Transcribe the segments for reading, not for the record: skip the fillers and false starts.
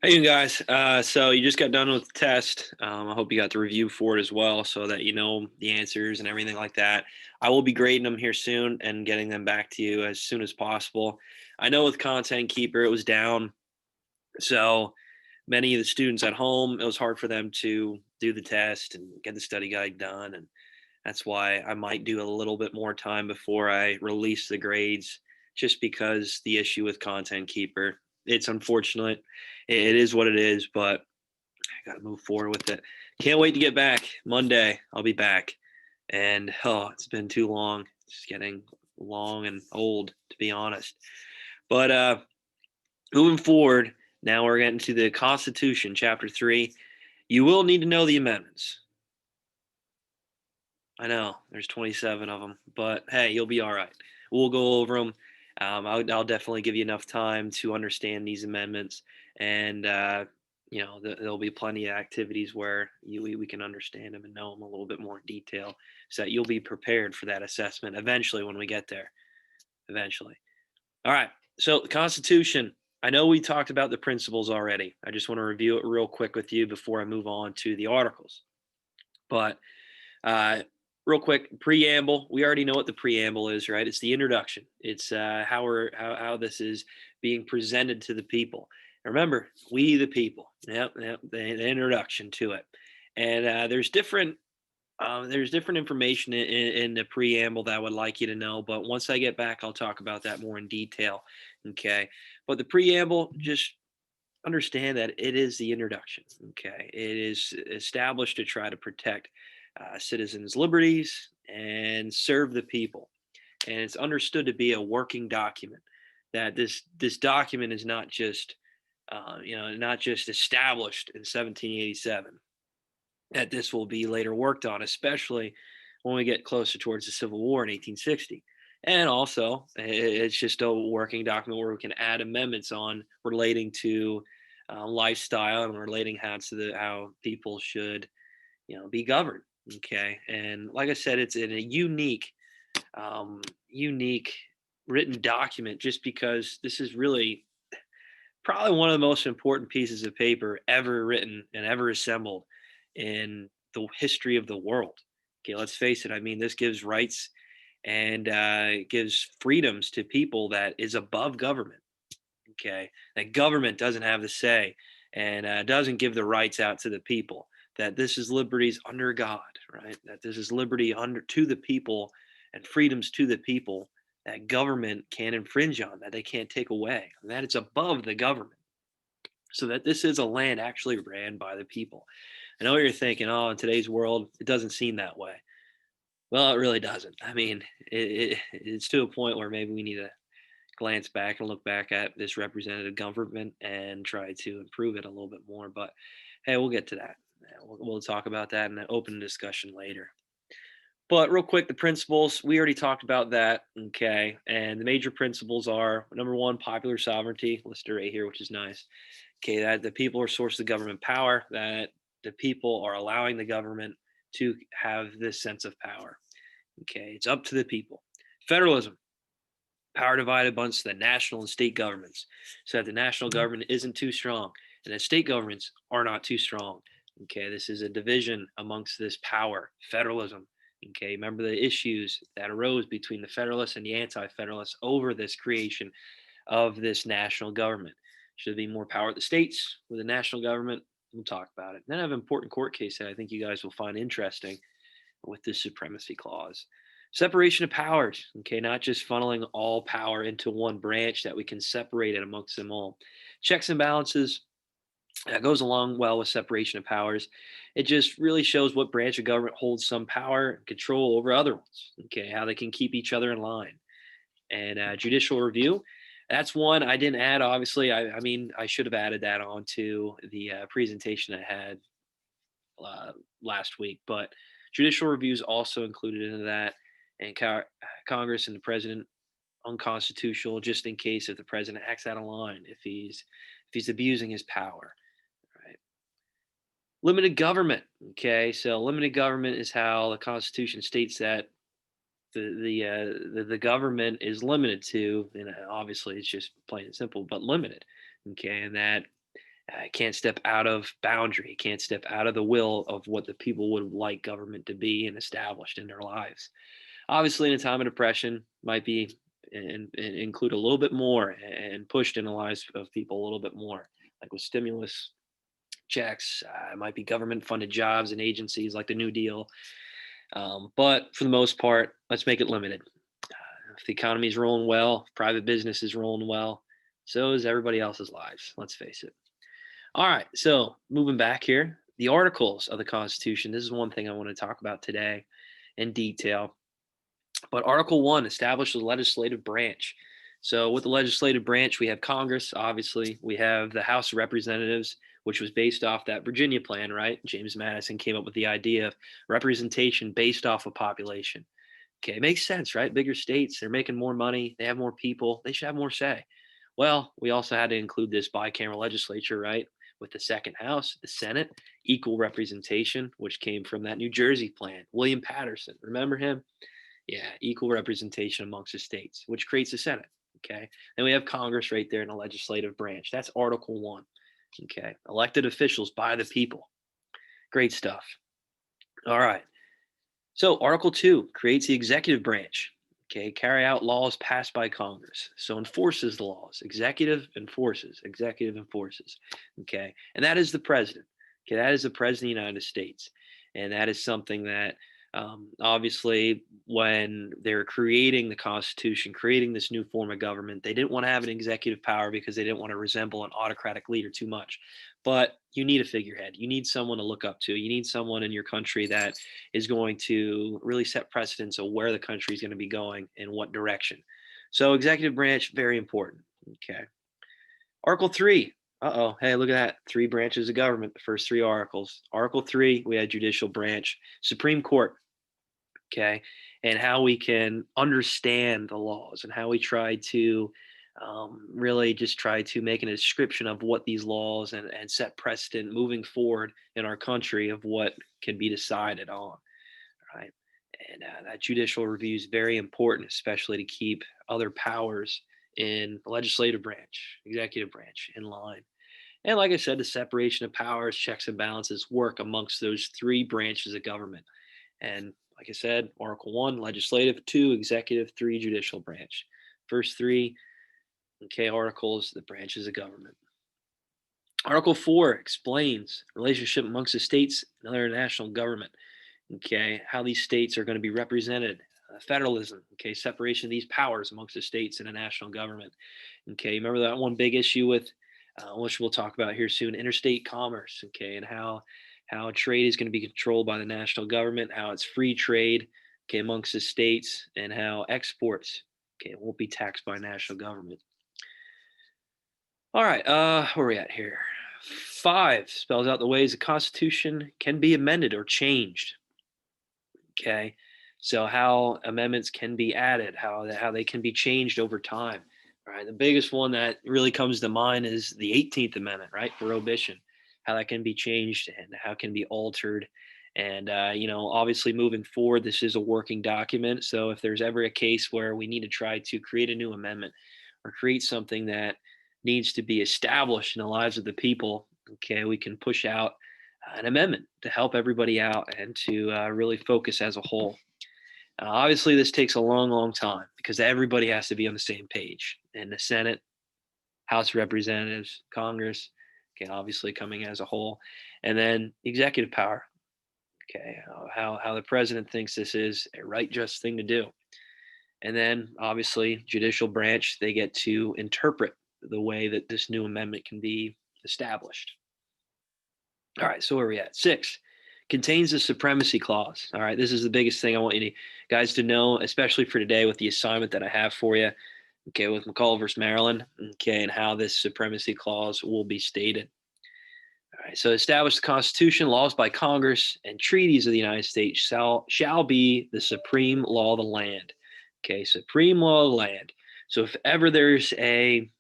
Hey, you guys. So you just got done with the test. I hope you got the review for it as well, so that you know the answers and everything like that. I will be grading them here soon and getting them back to you as soon as possible. I know with Content Keeper it was down, so many of the students at home it was hard for them to do the test and get the study guide done, and that's why I might do a little bit more time before I release the grades, just because the issue with Content Keeper. It's unfortunate. It is what it is, but I got to move forward with it. Can't wait to get back. Monday, I'll be back. And it's been too long. It's getting long and old, to be honest. But moving forward, now we're getting to the Constitution, Chapter 3. You will need to know the amendments. I know there's 27 of them, but hey, you'll be all right. We'll go over them. I'll definitely give you enough time to understand these amendments, and there'll be plenty of activities where we can understand them and know them a little bit more in detail, so that you'll be prepared for that assessment eventually when we get there. Eventually. All right. So the Constitution. I know we talked about the principles already. I just want to review it real quick with you before I move on to the articles. But uh, real quick, preamble. We already know what the preamble is, right? It's the introduction. It's how this is being presented to the people. Remember, we the people. Yep. The introduction to it. And there's different information in the preamble that I would like you to know. But once I get back, I'll talk about that more in detail. Okay. But the preamble, just understand that it is the introduction. Okay. It is established to try to protect citizens' liberties and serve the people. And it's understood to be a working document. That this document is not just established in 1787. That this will be later worked on, especially when we get closer towards the Civil War in 1860. And also, it's just a working document where we can add amendments on relating to lifestyle and relating how people should be governed. Okay. And like I said, it's in a unique written document, just because this is really probably one of the most important pieces of paper ever written and ever assembled in the history of the world. Okay, let's face it. I mean, this gives rights and gives freedoms to people that is above government. Okay, that government doesn't have the say and doesn't give the rights out to the people. That this is liberties under God, right? That this is liberty under to the people and freedoms to the people that government can't infringe on, that they can't take away, and that it's above the government. So that this is a land actually ran by the people. I know what you're thinking. Oh, in today's world, it doesn't seem that way. Well, it really doesn't. I mean, it's to a point where maybe we need to glance back and look back at this representative government and try to improve it a little bit more. But hey, we'll get to that. Yeah, we'll talk about that in an open discussion later. But real quick, the principles, we already talked about that. Okay. And the major principles are number one, popular sovereignty, listed right here, which is nice. Okay. That the people are source of government power, that the people are allowing the government to have this sense of power. Okay. It's up to the people. Federalism, power divided amongst the national and state governments, so that the national government isn't too strong and the state governments are not too strong. Okay, this is a division amongst this power, federalism. Okay, remember the issues that arose between the Federalists and the Anti-Federalists over this creation of this national government. Should there be more power at the states with the national government? We'll talk about it. Then I have an important court case that I think you guys will find interesting with this supremacy clause. Separation of powers, okay, not just funneling all power into one branch, that we can separate it amongst them all. Checks and balances, that goes along well with separation of powers. It just really shows what branch of government holds some power and control over other ones, okay, how they can keep each other in line. And judicial review, that's one I didn't add, obviously. I mean, I should have added that onto the presentation I had last week, but judicial review is also included into that, and Congress and the president unconstitutional, just in case if the president acts out of line, if he's abusing his power, right? Limited government. Okay, so limited government is how the Constitution states that the government is limited to, and obviously it's just plain and simple, but limited. Okay, and that It can't step out of boundary. It can't step out of the will of what the people would like government to be and established in their lives. Obviously, in a time of depression, might be and include a little bit more and pushed in the lives of people a little bit more, like with stimulus checks. It might be government funded jobs and agencies like the New Deal. But for the most part, let's make it limited. If the economy is rolling well, private business is rolling well, so is everybody else's lives. Let's face it. All right. So moving back here, the articles of the Constitution. This is one thing I want to talk about today in detail. But Article 1 establishes the legislative branch. So, with the legislative branch, we have Congress, obviously. We have the House of Representatives, which was based off that Virginia plan, right? James Madison came up with the idea of representation based off of population. Okay, it makes sense, right? Bigger states, they're making more money, they have more people, they should have more say. Well, we also had to include this bicameral legislature, right? With the second house, the Senate, equal representation, which came from that New Jersey plan. William Patterson, remember him? Yeah, equal representation amongst the states, which creates the Senate. Okay. Then we have Congress right there in the legislative branch. That's Article 1. Okay. Elected officials by the people. Great stuff. All right. So Article 2 creates the executive branch. Okay. Carry out laws passed by Congress. So enforces the laws. Executive enforces. Executive enforces. Okay. And that is the president. Okay. That is the president of the United States. And that is something that obviously, when they were creating the Constitution, creating this new form of government, they didn't want to have an executive power because they didn't want to resemble an autocratic leader too much. But you need a figurehead. You need someone to look up to. You need someone in your country that is going to really set precedence of where the country is going to be going and what direction. So, executive branch, very important. Okay. Article 3. Uh-oh. Hey, look at that. 3 branches of government, the first 3 articles. Article 3, we had judicial branch, Supreme Court. Okay, and how we can understand the laws and how we try to really just try to make a description of what these laws and set precedent moving forward in our country of what can be decided on, right? And that judicial review is very important, especially to keep other powers in the legislative branch, executive branch in line. And like I said, the separation of powers, checks and balances work amongst those 3 branches of government. And like I said, Article 1, legislative, 2, executive, 3, judicial branch. First 3, okay, articles, the branches of government. Article 4 explains relationship amongst the states and other national government. Okay, how these states are going to be represented. Federalism, okay, separation of these powers amongst the states and the national government. Okay, remember that one big issue with, which we'll talk about here soon, interstate commerce, okay, and how trade is going to be controlled by the national government, how it's free trade, okay, amongst the states, and how exports, okay, won't be taxed by national government. All right, where are we at here? 5 spells out the ways the Constitution can be amended or changed. Okay, so how amendments can be added, how they can be changed over time. Right, the biggest one that really comes to mind is the 18th Amendment, right, prohibition, how that can be changed and how it can be altered. And obviously, moving forward, this is a working document. So if there's ever a case where we need to try to create a new amendment or create something that needs to be established in the lives of the people, okay, we can push out an amendment to help everybody out and to really focus as a whole. Obviously, this takes a long, long time because everybody has to be on the same page. And the Senate, House of Representatives, Congress, okay, obviously coming as a whole, and then executive power. Okay, how the president thinks this is a right, just thing to do, and then obviously judicial branch, they get to interpret the way that this new amendment can be established. All right, so where are we at? 6 contains the supremacy clause. All right, this is the biggest thing I want you guys to know, especially for today with the assignment that I have for you. Okay, with McCall versus Maryland. Okay, and how this supremacy clause will be stated. All right, so establish the Constitution, laws by Congress, and treaties of the United States shall be the supreme law of the land. Okay, supreme law of the land. So if ever there's a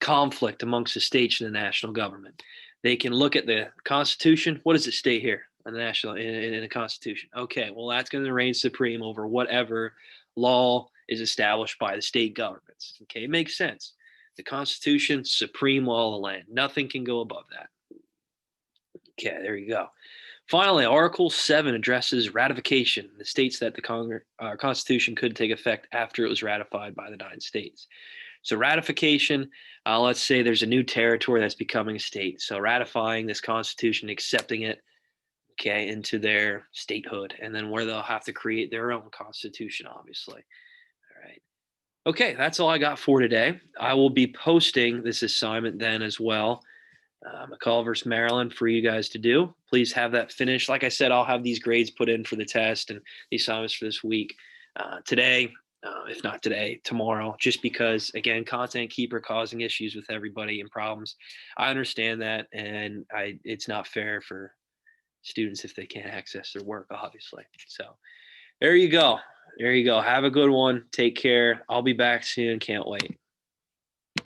conflict amongst the states and the national government, they can look at the Constitution. What does it state here in the national in the Constitution? Okay, well that's going to reign supreme over whatever law is established by the state governments. Okay, it makes sense. The Constitution, supreme law of the land. Nothing can go above that. Okay, there you go. Finally, Article 7 addresses ratification. It states that the Constitution could take effect after it was ratified by the United States. So ratification, let's say there's a new territory that's becoming a state. So ratifying this Constitution, accepting it, okay, into their statehood, and then where they'll have to create their own Constitution, obviously. All right. Okay, that's all I got for today. I will be posting this assignment then as well, McCall versus Maryland, for you guys to do. Please have that finished. Like I said, I'll have these grades put in for the test and the assignments for this week today, if not today, tomorrow, just because, again, Content Keeper causing issues with everybody and problems. I understand that, and it's not fair for students if they can't access their work, obviously. So there you go. There you go. Have a good one. Take care. I'll be back soon. Can't wait.